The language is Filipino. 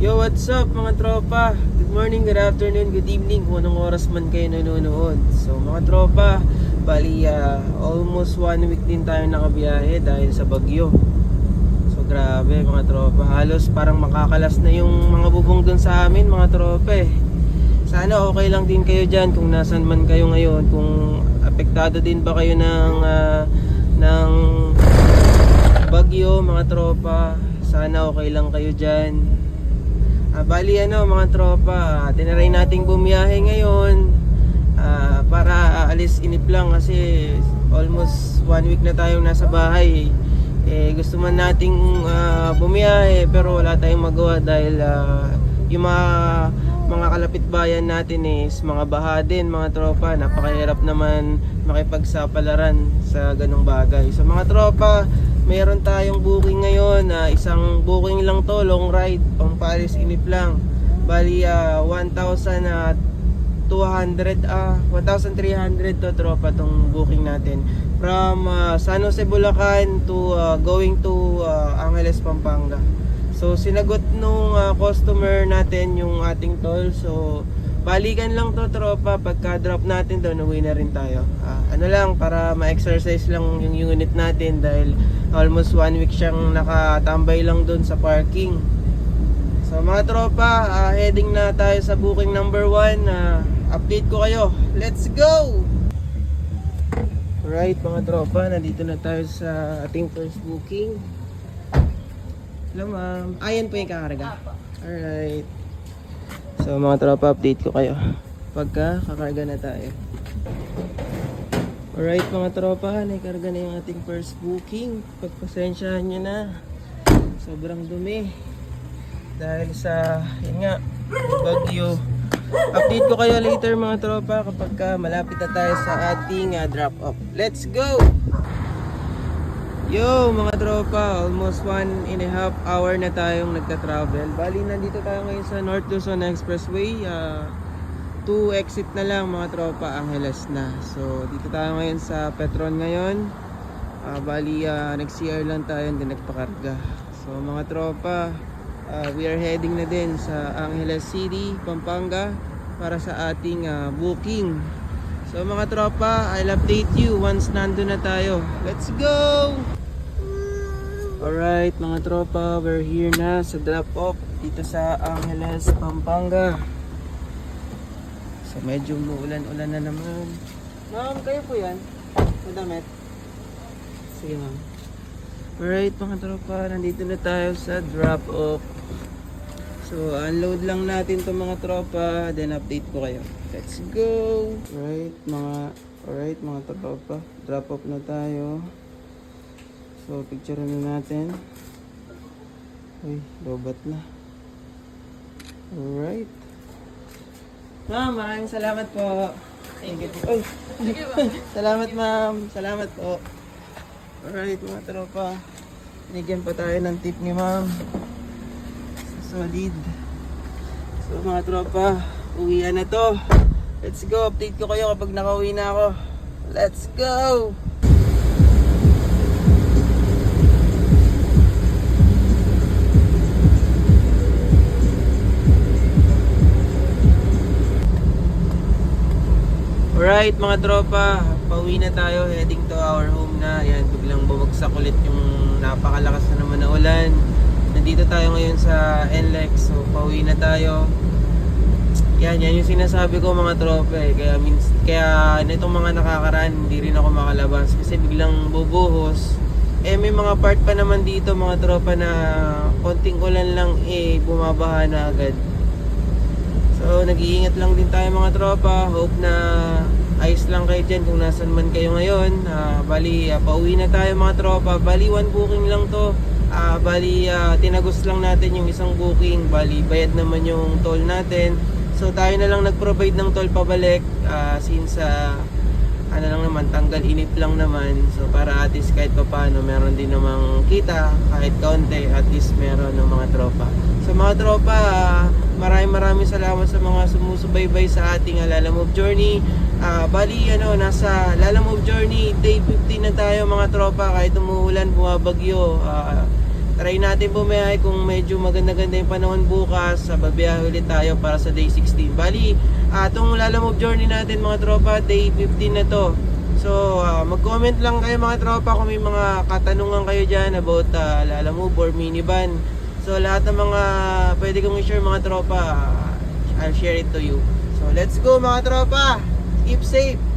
Yo, what's up mga tropa? Good morning, good afternoon, good evening kung anong oras man kayo nanonood. So mga tropa, bali almost 1 week din tayo nakabiyahe dahil sa bagyo. So grabe mga tropa, halos parang makakalas na yung mga bubong dun sa amin mga tropa eh. Sana okay lang din kayo dyan kung nasan man kayo ngayon. Kung apektado din ba kayo ng bagyo mga tropa, sana okay lang kayo dyan. Bali mga tropa, tinaray nating bumiyahe ngayon para alis inip lang kasi almost 1 week na tayong nasa bahay. Gusto man nating bumiyahe pero wala tayong magawa dahil yung mga kalapit bayan natin is mga baha din mga tropa. Napakahirap naman makipagsapalaran sa ganung bagay. So mga tropa, meron tayong booking ngayon, isang booking lang to, long ride, pang Paris inip lang. Bali 1,300 to tropa tong booking natin. From San Jose, Bulacan to going to Angeles, Pampanga. So sinagot nung customer natin yung ating toll. So balikan lang to tropa, pagka drop natin doon uwi na rin tayo. Ano lang, para ma-exercise lang yung unit natin dahil almost 1 week siyang nakatambay lang doon sa parking. So mga tropa, heading na tayo sa booking number 1. Update ko kayo, let's go! Alright mga tropa, nandito na tayo sa ating first booking. Hello ma'am, ayan po yung kakarga. Alright. So mga tropa, update ko kayo pagka kakarga na tayo. Alright mga tropa, naikarga na yung ating first booking. Pagpasensyahan nyo na, sobrang dumi dahil sa, yun nga, bagyo. Update ko kayo later mga tropa kapag malapit na tayo sa ating drop off. Let's go! Yo mga tropa, almost 1.5 hour na tayong nagta-travel. Bali nandito tayo ngayon sa North Luzon Expressway. 2 exit na lang mga tropa, Angeles na. So dito tayo ngayon sa Petron ngayon. Bali nag-CR lang tayo and then nagpakarga. So mga tropa, we are heading na din sa Angeles City, Pampanga para sa ating booking. So mga tropa, I'll update you once nandun na tayo. Let's go! Alright mga tropa, we're here na sa drop off dito sa Angeles, Pampanga. So medyo umuulan-ulan na naman. Ma'am, kayo po yan? Madamit? Sige ma'am. Alright mga tropa, nandito na tayo sa drop off. So unload lang natin to mga tropa, then update ko kayo. Let's go! Alright mga tropa, drop off na tayo. So picture na natin. Uy, lobat na. Alright. Ma'am, maraming salamat po. Thank you po. Uy, salamat ma'am. Salamat po. Alright mga tropa, binigyan pa tayo ng tip ni ma'am. Solid. So mga tropa, uwian na to. Let's go, update ko kayo kapag nakauwi na ako. Let's go! Alright mga tropa, pauwi na tayo, heading to our home na. Ayan, biglang bumagsak ulit yung napakalakas na naman na ulan. Nandito tayo ngayon sa NLEX, so pauwi na tayo. Yan yung sinasabi ko mga tropa eh. Kaya nitong mga nakakaraan, hindi rin ako makalabas kasi biglang bubuhos. May mga part pa naman dito mga tropa na konting ulan lang bumabaha na agad. So nag-iingat lang din tayo mga tropa. Hope na ayos lang kayo dyan kung nasan man kayo ngayon. Bali pauwi na tayo mga tropa. Bali 1 booking lang to. Tinagos lang natin yung isang booking. Bali bayad naman yung toll natin. So tayo na lang nag-provide ng toll pabalik since ano lang naman, tanggal inip lang naman. So para at least kahit pa paano meron din namang kita, kahit kaunti, at least meron ng mga tropa. So mga tropa, maraming salamat sa mga sumusubaybay sa ating Lalamove Journey. Bali nasa Lalamove Journey day 15 na tayo mga tropa. Kahit umuulan, bumabagyo, try natin bumiyahe kung medyo maganda-ganda yung panahon bukas. Babiyahe ulit tayo para sa day 16. Bali, itong Lalamove journey natin mga tropa, day 15 na to. So, mag-comment lang kayo mga tropa kung may mga katanungan kayo dyan about Lalamove or minivan. So, lahat ng mga pwede kong i-share mga tropa, I'll share it to you. So, let's go mga tropa! Keep safe!